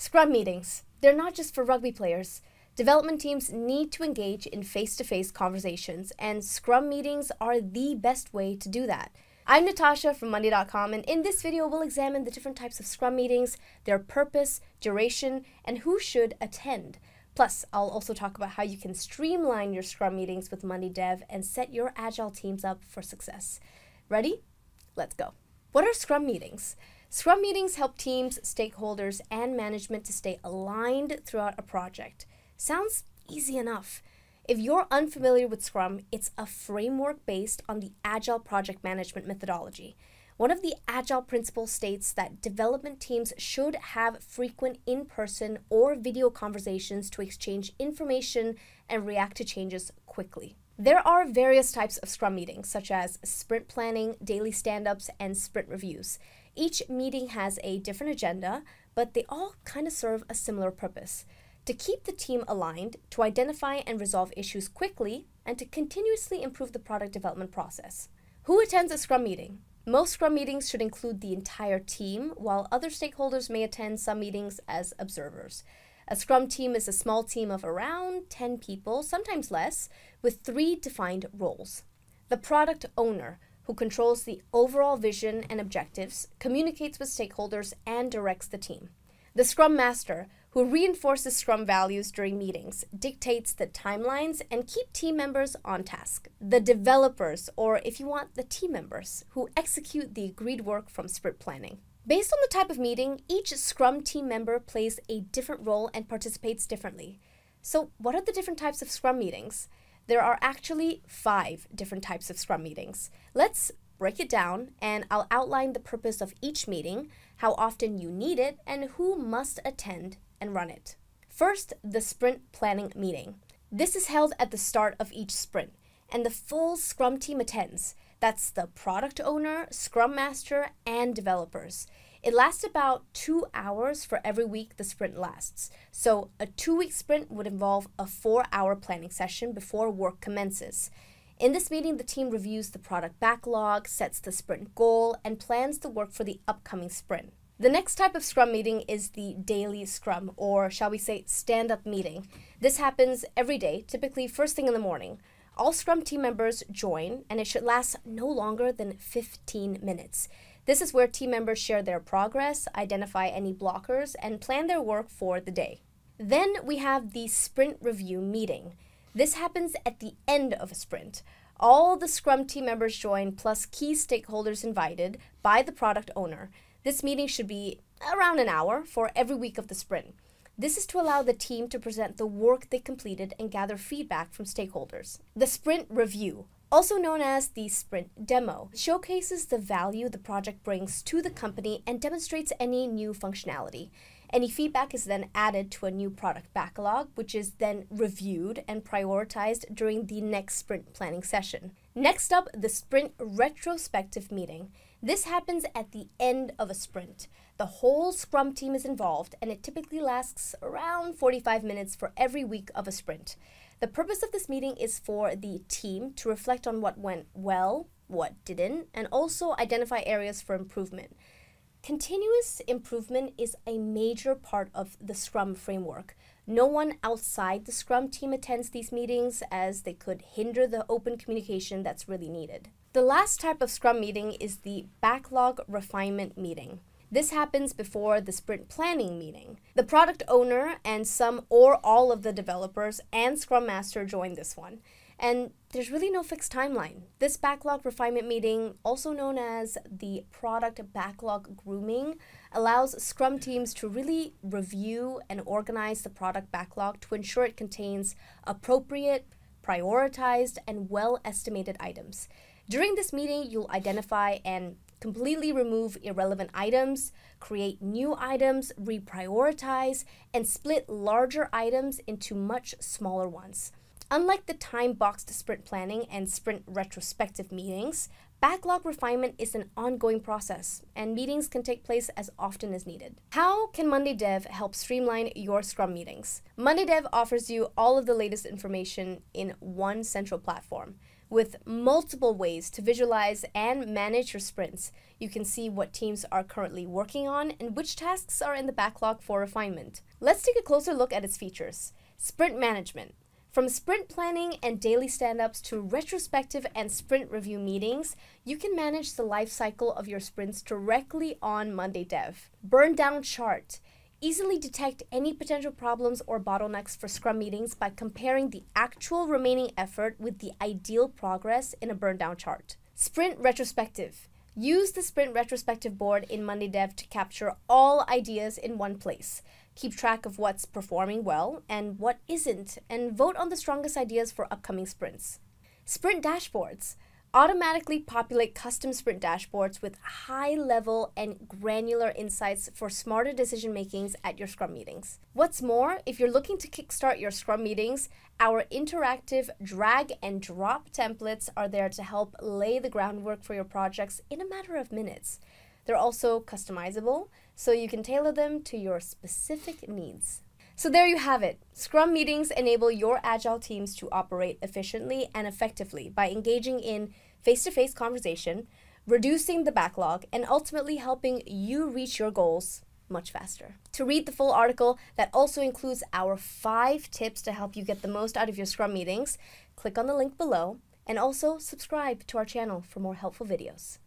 Scrum meetings. They're not just for rugby players. Development teams need to engage in face-to-face conversations, and Scrum meetings are the best way to do that. I'm Natasha from Monday.com, and in this video, we'll examine the different types of Scrum meetings, their purpose, duration, and who should attend. Plus, I'll also talk about how you can streamline your Scrum meetings with Monday Dev and set your Agile teams up for success. Ready? Let's go. What are Scrum meetings? Scrum meetings help teams, stakeholders, and management to stay aligned throughout a project. Sounds easy enough. If you're unfamiliar with Scrum, it's a framework based on the Agile project management methodology. One of the Agile principles states that development teams should have frequent in-person or video conversations to exchange information and react to changes quickly. There are various types of Scrum meetings, such as sprint planning, daily stand-ups, and sprint reviews. Each meeting has a different agenda, but they all kind of serve a similar purpose: to keep the team aligned, to identify and resolve issues quickly, and to continuously improve the product development process. Who attends a Scrum meeting? Most Scrum meetings should include the entire team, while other stakeholders may attend some meetings as observers. A Scrum team is a small team of around 10 people, sometimes less, with 3 defined roles. The product owner, who controls the overall vision and objectives, communicates with stakeholders, and directs the team. The Scrum Master, who reinforces Scrum values during meetings, dictates the timelines, and keep team members on task. The developers, or if you want, the team members, who execute the agreed work from sprint planning. Based on the type of meeting, each Scrum team member plays a different role and participates differently. So what are the different types of Scrum meetings? There are actually 5 different types of Scrum meetings. Let's break it down, and I'll outline the purpose of each meeting, how often you need it, and who must attend and run it. First, the sprint planning meeting. This is held at the start of each sprint, and the full Scrum team attends. That's the product owner, Scrum Master, and developers. It lasts about 2 hours for every week the sprint lasts. So a 2-week sprint would involve a 4-hour planning session before work commences. In this meeting, the team reviews the product backlog, sets the sprint goal, and plans the work for the upcoming sprint. The next type of Scrum meeting is the daily Scrum, or shall we say stand-up meeting. This happens every day, typically first thing in the morning. All Scrum team members join, and it should last no longer than 15 minutes. This is where team members share their progress, identify any blockers, and plan their work for the day. Then we have the sprint review meeting. This happens at the end of a sprint. All the Scrum team members join, plus key stakeholders invited by the product owner. This meeting should be around an hour for every week of the sprint. This is to allow the team to present the work they completed and gather feedback from stakeholders. The sprint review, also known as the sprint demo, showcases the value the project brings to the company and demonstrates any new functionality. Any feedback is then added to a new product backlog, which is then reviewed and prioritized during the next sprint planning session. Next up, the sprint retrospective meeting. This happens at the end of a sprint. The whole Scrum team is involved, and it typically lasts around 45 minutes for every week of a sprint. The purpose of this meeting is for the team to reflect on what went well, what didn't, and also identify areas for improvement. Continuous improvement is a major part of the Scrum framework. No one outside the Scrum team attends these meetings, as they could hinder the open communication that's really needed. The last type of Scrum meeting is the backlog refinement meeting. This happens before the sprint planning meeting. The product owner and some or all of the developers and Scrum Master join this one. And there's really no fixed timeline. This backlog refinement meeting, also known as the product backlog grooming, allows Scrum teams to really review and organize the product backlog to ensure it contains appropriate, prioritized, and well-estimated items. During this meeting, you'll identify and completely remove irrelevant items, create new items, reprioritize, and split larger items into much smaller ones. Unlike the time-boxed sprint planning and sprint retrospective meetings, backlog refinement is an ongoing process, and meetings can take place as often as needed. How can Monday Dev help streamline your Scrum meetings? Monday Dev offers you all of the latest information in one central platform. With multiple ways to visualize and manage your sprints, you can see what teams are currently working on and which tasks are in the backlog for refinement. Let's take a closer look at its features. Sprint management. From sprint planning and daily stand-ups to retrospective and sprint review meetings, you can manage the life cycle of your sprints directly on Monday Dev. Burn down chart. Easily detect any potential problems or bottlenecks for Scrum meetings by comparing the actual remaining effort with the ideal progress in a burn down chart. Sprint retrospective. Use the sprint retrospective board in Monday Dev to capture all ideas in one place. Keep track of what's performing well and what isn't, and vote on the strongest ideas for upcoming sprints. Sprint dashboards. Automatically populate custom sprint dashboards with high-level and granular insights for smarter decision makings at your Scrum meetings. What's more, if you're looking to kickstart your Scrum meetings, our interactive drag and drop templates are there to help lay the groundwork for your projects in a matter of minutes. They're also customizable, so you can tailor them to your specific needs. So there you have it. Scrum meetings enable your agile teams to operate efficiently and effectively by engaging in face-to-face conversation, reducing the backlog, and ultimately helping you reach your goals much faster. To read the full article that also includes our 5 tips to help you get the most out of your Scrum meetings, click on the link below and also subscribe to our channel for more helpful videos.